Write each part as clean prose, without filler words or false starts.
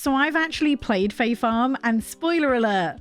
So I've actually played Fae Farm, and spoiler alert,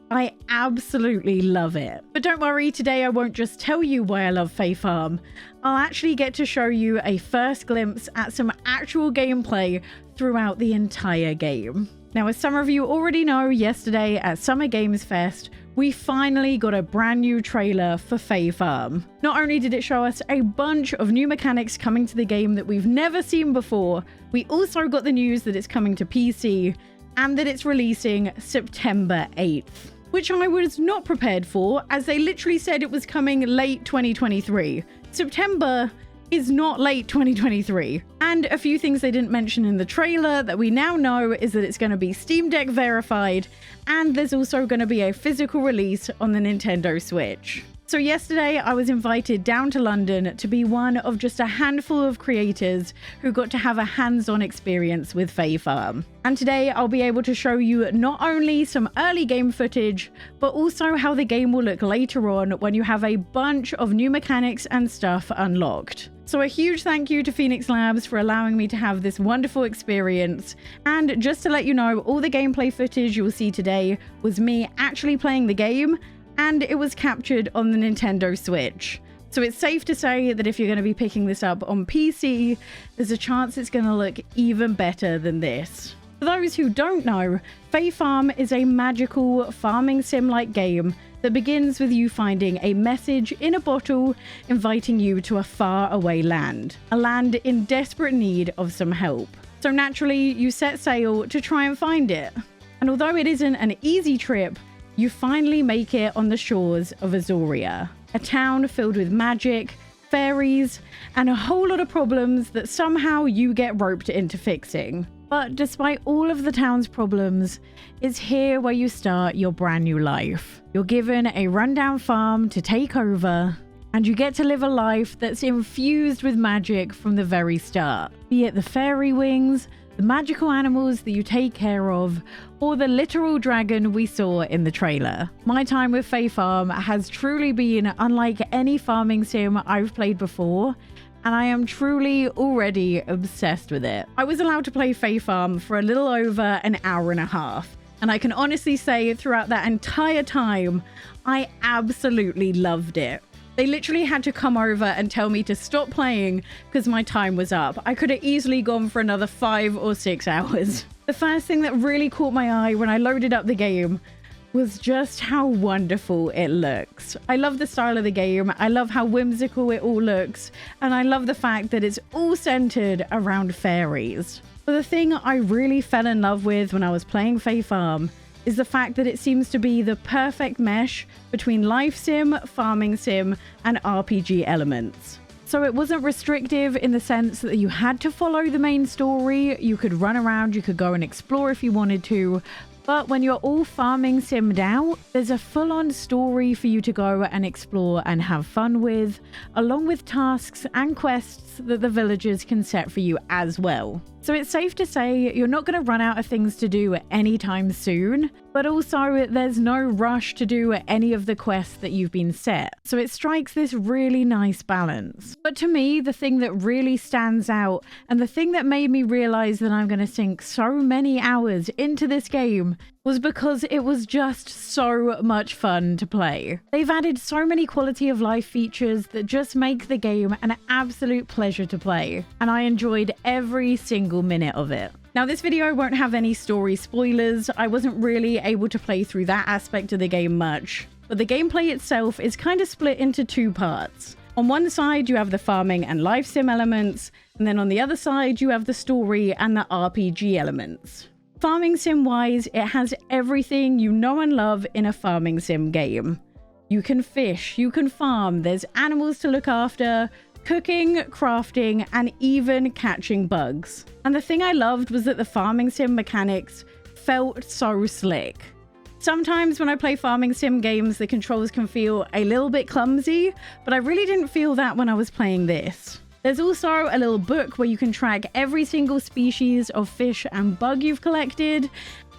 I absolutely love it. But don't worry, today I won't just tell you why I love Fae Farm. I'll actually get to show you a first glimpse at some actual gameplay throughout the entire game. Now, as some of you already know, yesterday at Summer Games Fest, we finally got a brand new trailer for Fae Farm. Not only did it show us a bunch of new mechanics coming to the game that we've never seen before, we also got the news that it's coming to PC and that it's releasing September 8th. Which I was not prepared for, as they literally said it was coming late 2023. September is not late 2023. And a few things they didn't mention in the trailer that we now know is that it's going to be Steam Deck verified, and there's also going to be a physical release on the Nintendo Switch. So yesterday I was invited down to London to be one of just a handful of creators who got to have a hands-on experience with Fae Farm. And today I'll be able to show you not only some early game footage, but also how the game will look later on when you have a bunch of new mechanics and stuff unlocked. So a huge thank you to Phoenix Labs for allowing me to have this wonderful experience. And just to let you know, all the gameplay footage you'll see today was me actually playing the game, and it was captured on the Nintendo Switch. So it's safe to say that if you're going to be picking this up on PC, there's a chance it's going to look even better than this. For those who don't know, Fae Farm is a magical farming sim-like game that begins with you finding a message in a bottle inviting you to a faraway land, a land in desperate need of some help. So naturally, you set sail to try and find it. And although it isn't an easy trip, you finally make it on the shores of Azoria, a town filled with magic, fairies, and a whole lot of problems that somehow you get roped into fixing. But despite all of the town's problems, it's here where you start your brand new life. You're given a rundown farm to take over, and you get to live a life that's infused with magic from the very start. Be it the fairy wings, the magical animals that you take care of, or the literal dragon we saw in the trailer. My time with Fae Farm has truly been unlike any farming sim I've played before, and I am truly already obsessed with it. I was allowed to play Fae Farm for a little over an hour and a half, and I can honestly say throughout that entire time, I absolutely loved it. They literally had to come over and tell me to stop playing because my time was up. I could have easily gone for another 5 or 6 hours. The first thing that really caught my eye when I loaded up the game was just how wonderful it looks. I love the style of the game, I love how whimsical it all looks, and I love the fact that it's all centered around fairies. But the thing I really fell in love with when I was playing Fae Farm is the fact that it seems to be the perfect mesh between life sim, farming sim, and RPG elements. So it wasn't restrictive in the sense that you had to follow the main story. You could run around, you could go and explore if you wanted to, but when you're all farming simmed out, there's a full-on story for you to go and explore and have fun with, along with tasks and quests that the villagers can set for you as well. So it's safe to say you're not going to run out of things to do anytime soon, but also there's no rush to do any of the quests that you've been set. So it strikes this really nice balance. But to me, the thing that really stands out and the thing that made me realize that I'm going to sink so many hours into this game was because it was just so much fun to play. They've added so many quality of life features that just make the game an absolute pleasure to play, and I enjoyed every single minute of it. Now, this video won't have any story spoilers. I wasn't really able to play through that aspect of the game much, but the gameplay itself is kind of split into 2 parts. On one side, you have the farming and life sim elements, and then on the other side, you have the story and the RPG elements. Farming sim wise, it has everything you know and love in a farming sim game. You can fish, you can farm, there's animals to look after, cooking, crafting, and even catching bugs. And the thing I loved was that the farming sim mechanics felt so slick. Sometimes when I play farming sim games, the controls can feel a little bit clumsy, but I really didn't feel that when I was playing this. There's also a little book where you can track every single species of fish and bug you've collected,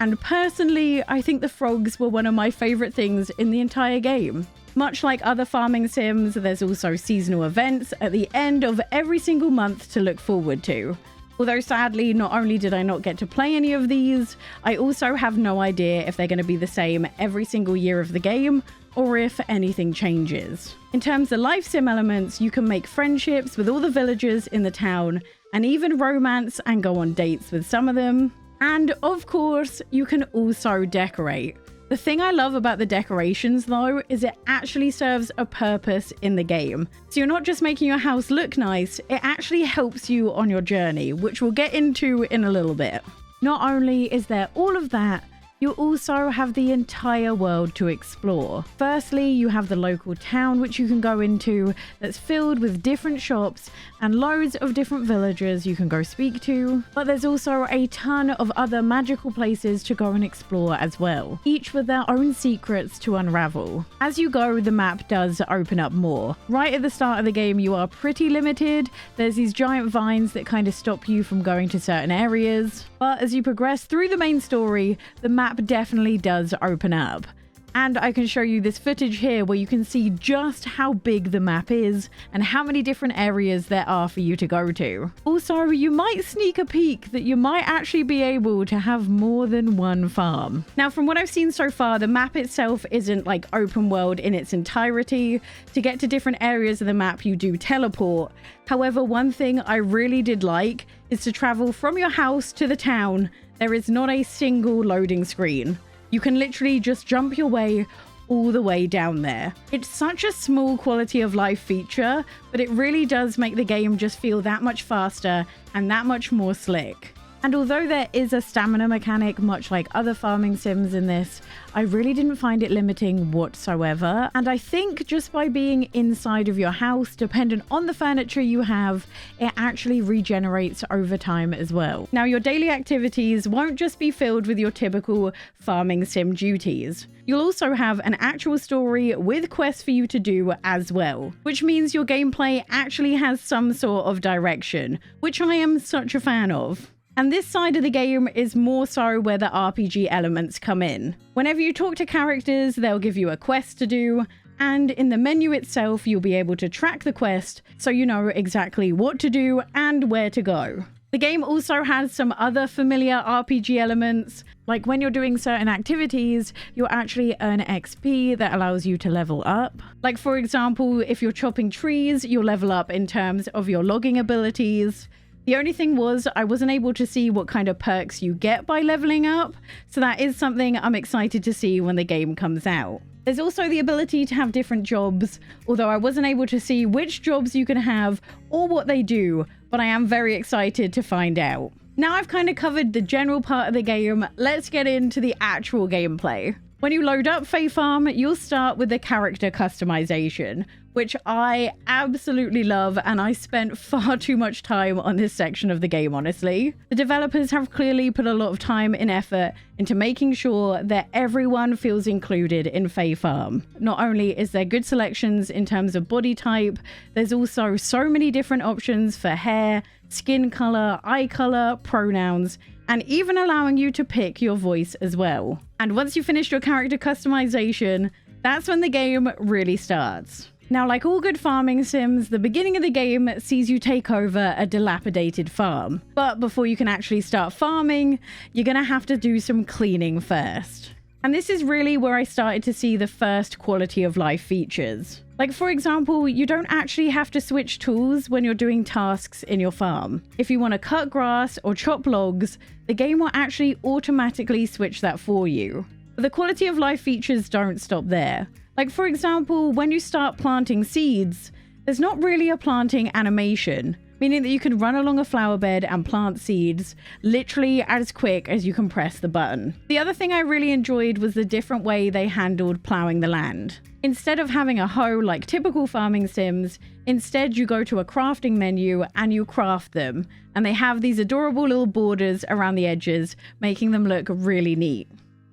and personally, I think the frogs were one of my favorite things in the entire game. Much like other farming sims, there's also seasonal events at the end of every single month to look forward to. Although sadly, not only did I not get to play any of these, I also have no idea if they're going to be the same every single year of the game or if anything changes. In terms of life sim elements, you can make friendships with all the villagers in the town and even romance and go on dates with some of them. And of course, you can also decorate. The thing I love about the decorations though is it actually serves a purpose in the game. So you're not just making your house look nice, it actually helps you on your journey, which we'll get into in a little bit. Not only is there all of that, you also have the entire world to explore. Firstly, you have the local town which you can go into that's filled with different shops and loads of different villagers you can go speak to. But there's also a ton of other magical places to go and explore as well, each with their own secrets to unravel. As you go, the map does open up more. Right at the start of the game, you are pretty limited. There's these giant vines that kind of stop you from going to certain areas. But as you progress through the main story, the map definitely does open up. And I can show you this footage here where you can see just how big the map is and how many different areas there are for you to go to. Also, you might sneak a peek that you might actually be able to have more than one farm. Now, from what I've seen so far, the map itself isn't like open world in its entirety. To get to different areas of the map, you do teleport. However, one thing I really did like is to travel from your house to the town. There is not a single loading screen. You can literally just jump your way all the way down there. It's such a small quality of life feature, but it really does make the game just feel that much faster and that much more slick. And although there is a stamina mechanic, much like other farming sims in this, I really didn't find it limiting whatsoever. And I think just by being inside of your house, dependent on the furniture you have, it actually regenerates over time as well. Now, your daily activities won't just be filled with your typical farming sim duties. You'll also have an actual story with quests for you to do as well, which means your gameplay actually has some sort of direction, which I am such a fan of. And this side of the game is more so where the RPG elements come in. Whenever you talk to characters, they'll give you a quest to do, and in the menu itself, you'll be able to track the quest so you know exactly what to do and where to go. The game also has some other familiar RPG elements, like when you're doing certain activities, you'll actually earn XP that allows you to level up. Like for example, if you're chopping trees, you'll level up in terms of your logging abilities. The only thing was I wasn't able to see what kind of perks you get by leveling up, so that is something I'm excited to see when the game comes out. There's also the ability to have different jobs, although I wasn't able to see which jobs you can have or what they do, but I am very excited to find out. Now I've kind of covered the general part of the game, let's get into the actual gameplay. When you load up Fae Farm, you'll start with the character customization, which I absolutely love, and I spent far too much time on this section of the game, honestly. The developers have clearly put a lot of time and effort into making sure that everyone feels included in Fae Farm. Not only is there good selections in terms of body type, there's also so many different options for hair, skin color, eye color, pronouns, and even allowing you to pick your voice as well. And once you finish your character customization, that's when the game really starts. Now, like all good farming sims, the beginning of the game sees you take over a dilapidated farm. But before you can actually start farming, you're gonna have to do some cleaning first. And this is really where I started to see the first quality of life features. Like for example, you don't actually have to switch tools when you're doing tasks in your farm. If you want to cut grass or chop logs, the game will actually automatically switch that for you. But the quality of life features don't stop there. Like for example, when you start planting seeds, there's not really a planting animation, meaning that you can run along a flower bed and plant seeds literally as quick as you can press the button. The other thing I really enjoyed was the different way they handled plowing the land. Instead of having a hoe like typical farming sims, instead you go to a crafting menu and you craft them, and they have these adorable little borders around the edges, making them look really neat.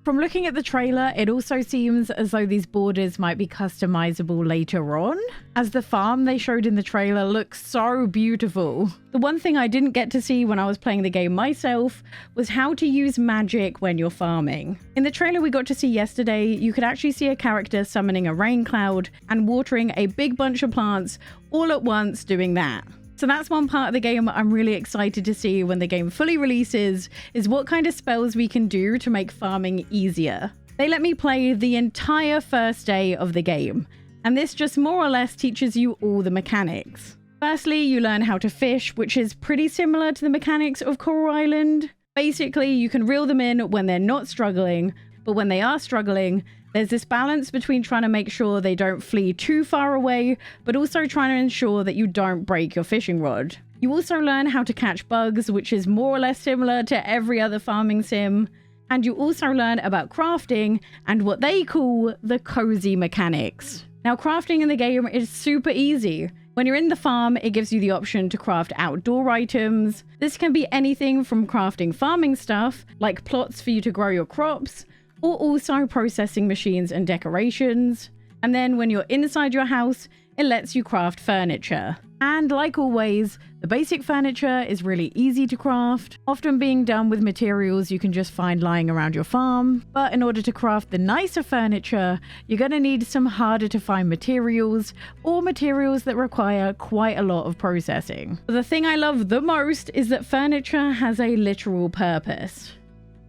From looking at the trailer, it also seems as though these borders might be customizable later on, as the farm they showed in the trailer looks so beautiful. The one thing I didn't get to see when I was playing the game myself was how to use magic when you're farming. In the trailer we got to see yesterday, you could actually see a character summoning a rain cloud and watering a big bunch of plants all at once doing that. So that's one part of the game I'm really excited to see when the game fully releases, is what kind of spells we can do to make farming easier. They let me play the entire first day of the game, and this just more or less teaches you all the mechanics. Firstly, you learn how to fish, which is pretty similar to the mechanics of Coral Island. Basically, you can reel them in when they're not struggling, but when they are struggling, there's this balance between trying to make sure they don't flee too far away, but also trying to ensure that you don't break your fishing rod. You also learn how to catch bugs, which is more or less similar to every other farming sim. And you also learn about crafting and what they call the cozy mechanics. Now, crafting in the game is super easy. When you're in the farm, it gives you the option to craft outdoor items. This can be anything from crafting farming stuff, like plots for you to grow your crops, or also processing machines and decorations. And then when you're inside your house, it lets you craft furniture. And like always, the basic furniture is really easy to craft, often being done with materials you can just find lying around your farm. But in order to craft the nicer furniture, you're going to need some harder to find materials, or materials that require quite a lot of processing. But the thing I love the most is that furniture has a literal purpose.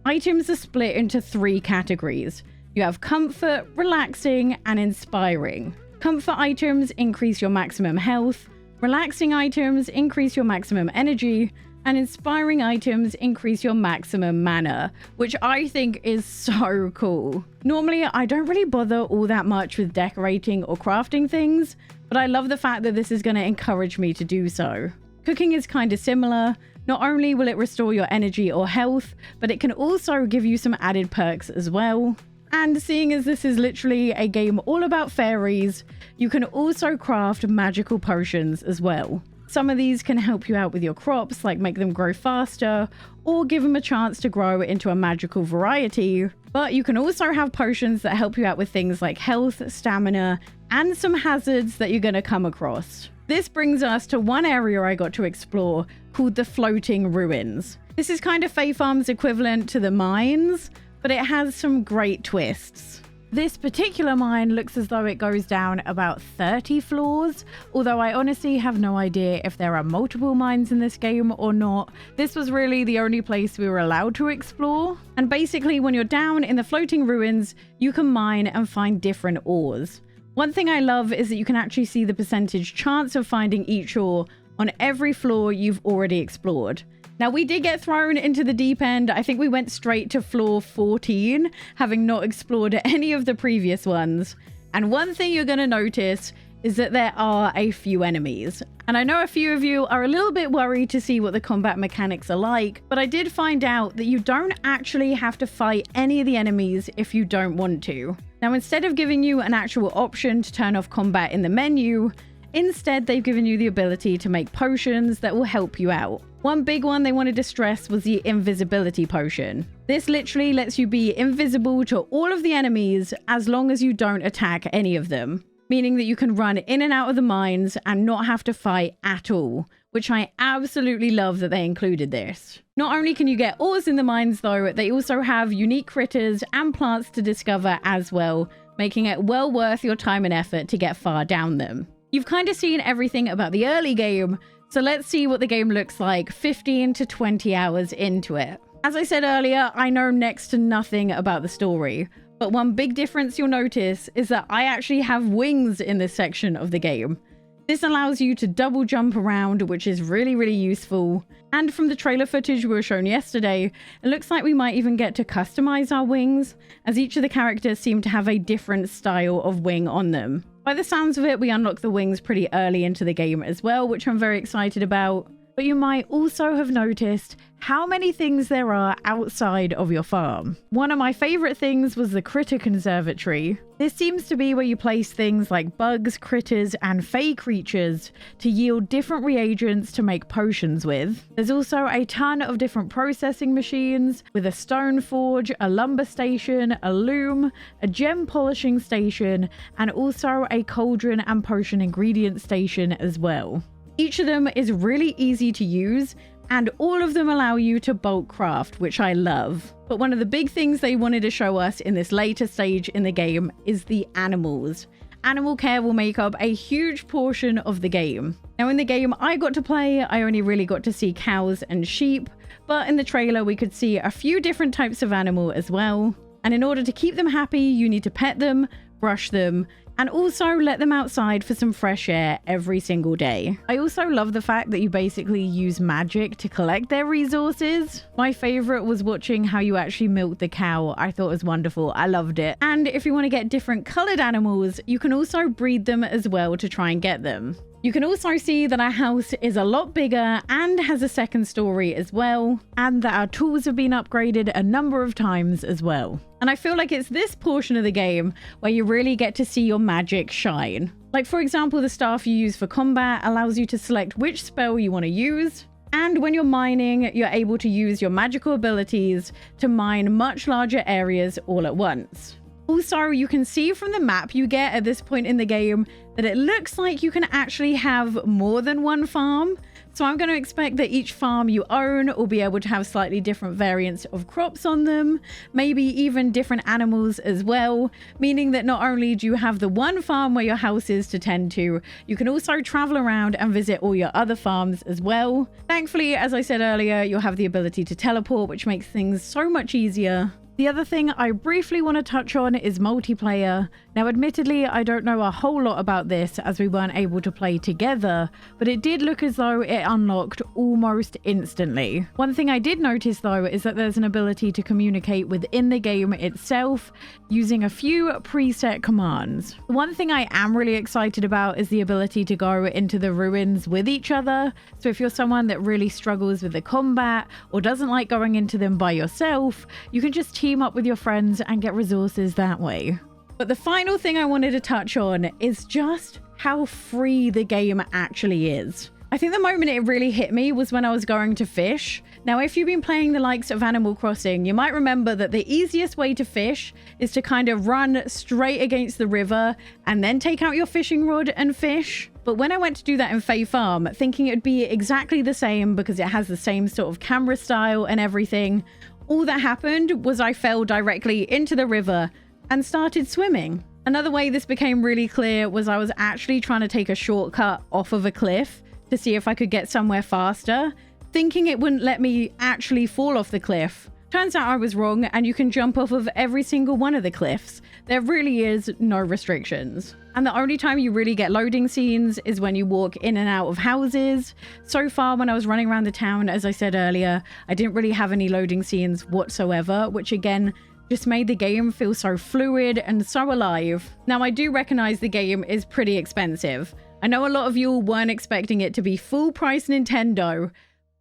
Items are split into 3 categories. You have comfort, relaxing, and inspiring. Comfort items increase your maximum health, relaxing items increase your maximum energy, and inspiring items increase your maximum mana, which I think is so cool. Normally, I don't really bother all that much with decorating or crafting things, but I love the fact that this is going to encourage me to do so. Cooking is kind of similar. Not only will it restore your energy or health, but it can also give you some added perks as well. And seeing as this is literally a game all about fairies, you can also craft magical potions as well. Some of these can help you out with your crops, like make them grow faster, or give them a chance to grow into a magical variety. But you can also have potions that help you out with things like health, stamina, and some hazards that you're going to come across. This brings us to one area I got to explore called the Floating Ruins. This is kind of Fae Farm's equivalent to the mines, but it has some great twists. This particular mine looks as though it goes down about 30 floors, although I honestly have no idea if there are multiple mines in this game or not. This was really the only place we were allowed to explore. And basically, when you're down in the Floating Ruins, you can mine and find different ores. One thing I love is that you can actually see the percentage chance of finding each ore on every floor you've already explored. Now, we did get thrown into the deep end. I think we went straight to floor 14, having not explored any of the previous ones. And one thing you're going to notice is that there are a few enemies. And I know a few of you are a little bit worried to see what the combat mechanics are like, but I did find out that you don't actually have to fight any of the enemies if you don't want to. Now, instead of giving you an actual option to turn off combat in the menu, instead they've given you the ability to make potions that will help you out. One big one they wanted to stress was the invisibility potion. This literally lets you be invisible to all of the enemies as long as you don't attack any of them, meaning that you can run in and out of the mines and not have to fight at all, which I absolutely love that they included this. Not only can you get ores in the mines though, they also have unique critters and plants to discover as well, making it well worth your time and effort to get far down them. You've kind of seen everything about the early game, so let's see what the game looks like 15 to 20 hours into it. As I said earlier, I know next to nothing about the story, but one big difference you'll notice is that I actually have wings in this section of the game. This allows you to double jump around, which is really, really useful. And from the trailer footage we were shown yesterday, it looks like we might even get to customize our wings, as each of the characters seem to have a different style of wing on them. By the sounds of it, we unlock the wings pretty early into the game as well, which I'm very excited about. But you might also have noticed how many things there are outside of your farm. One of my favorite things was the Critter Conservatory. This seems to be where you place things like bugs, critters, and fae creatures to yield different reagents to make potions with. There's also a ton of different processing machines with a stone forge, a lumber station, a loom, a gem polishing station, and also a cauldron and potion ingredient station as well. Each of them is really easy to use, and all of them allow you to bulk craft, which I love. But one of the big things they wanted to show us in this later stage in the game is the animals. animal care will make up a huge portion of the game. Now in the game I got to play, I only really got to see cows and sheep, but in the trailer we could see a few different types of animal as well. And in order to keep them happy, you need to pet them, brush them, and also let them outside for some fresh air every single day. I also love the fact that you basically use magic to collect their resources. My favorite was watching how you actually milk the cow. I thought it was wonderful. I loved it. And if you want to get different colored animals, you can also breed them as well to try and get them. You can also see that our house is a lot bigger and has a second story as well, and that our tools have been upgraded a number of times as well. And I feel like it's this portion of the game where you really get to see your magic shine. Like for example, the staff you use for combat allows you to select which spell you want to use. And when you're mining, you're able to use your magical abilities to mine much larger areas all at once. Also, you can see from the map you get at this point in the game that it looks like you can actually have more than one farm. So I'm going to expect that each farm you own will be able to have slightly different variants of crops on them, maybe even different animals as well, meaning that not only do you have the one farm where your house is to tend to, you can also travel around and visit all your other farms as well. Thankfully, as I said earlier, you'll have the ability to teleport, which makes things so much easier. The other thing I briefly want to touch on is multiplayer. Now, admittedly, I don't know a whole lot about this as we weren't able to play together, but it did look as though it unlocked almost instantly. One thing I did notice though is that there's an ability to communicate within the game itself using a few preset commands. One thing I am really excited about is the ability to go into the ruins with each other. So if you're someone that really struggles with the combat or doesn't like going into them by yourself, you can just team up with your friends and get resources that way. But the final thing I wanted to touch on is just how free the game actually is. I think the moment it really hit me was when I was going to fish. Now, if you've been playing the likes of Animal Crossing, you might remember that the easiest way to fish is to kind of run straight against the river and then take out your fishing rod and fish. But when I went to do that in Fae Farm, thinking it'd be exactly the same because it has the same sort of camera style and everything, all that happened was I fell directly into the river and started swimming. Another way this became really clear was I was actually trying to take a shortcut off of a cliff to see if I could get somewhere faster, thinking it wouldn't let me actually fall off the cliff. Turns out I was wrong, and you can jump off of every single one of the cliffs. There really is no restrictions. And the only time you really get loading scenes is when you walk in and out of houses. So far, when I was running around the town, as I said earlier, I didn't really have any loading scenes whatsoever, which again, just made the game feel so fluid and so alive. Now, I do recognize the game is pretty expensive. I know a lot of you weren't expecting it to be full price Nintendo,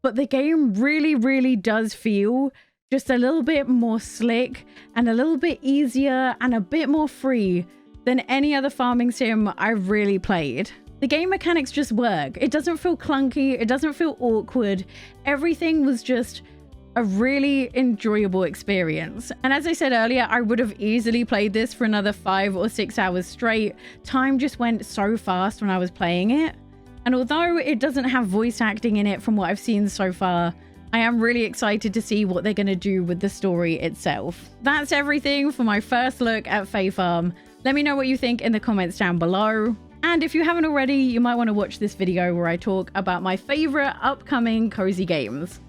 but the game really does feel just a little bit more slick and a little bit easier and a bit more free than any other farming sim I've really played. The game mechanics just work. It doesn't feel clunky. It doesn't feel awkward. Everything was just a really enjoyable experience. And as I said earlier, I would have easily played this for another 5 or 6 hours straight. Time just went so fast when I was playing it. And although it doesn't have voice acting in it from what I've seen so far, I am really excited to see what they're going to do with the story itself. That's everything for my first look at Fae Farm. Let me know what you think in the comments down below. And if you haven't already, you might want to watch this video where I talk about my favorite upcoming cozy games.